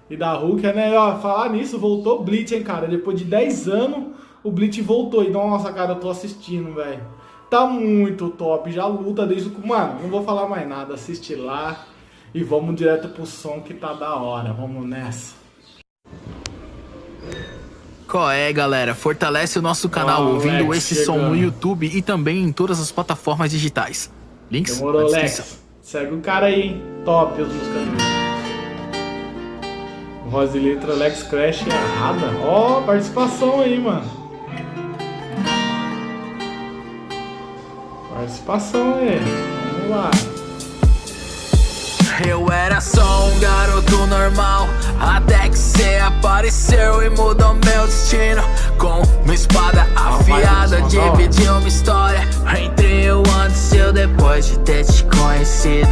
e da Hulk, né? Ó, falar nisso, voltou o Bleach, hein, cara? Depois de 10 anos, o Bleach voltou. E nossa, cara, eu tô assistindo, velho. Tá muito top. Já luta desde o... Mano, não vou falar mais nada. Assiste lá e vamos direto pro som que tá da hora. Vamos nessa. Qual é, galera? Fortalece o nosso canal Ó, ouvindo Lex esse som no chegando. YouTube e também em todas as plataformas digitais. Links Demorou, na descrição. Lex. Segue o cara aí, hein? Top as músicas dele. Voz e letra Lex Crash errada. Ó, participação aí, mano. Participação aí. Vamos lá. Eu era só um garoto normal, até que cê apareceu e mudou meu destino. Com uma espada afiada, dividiu uma história entre eu antes e eu depois de ter te conhecido.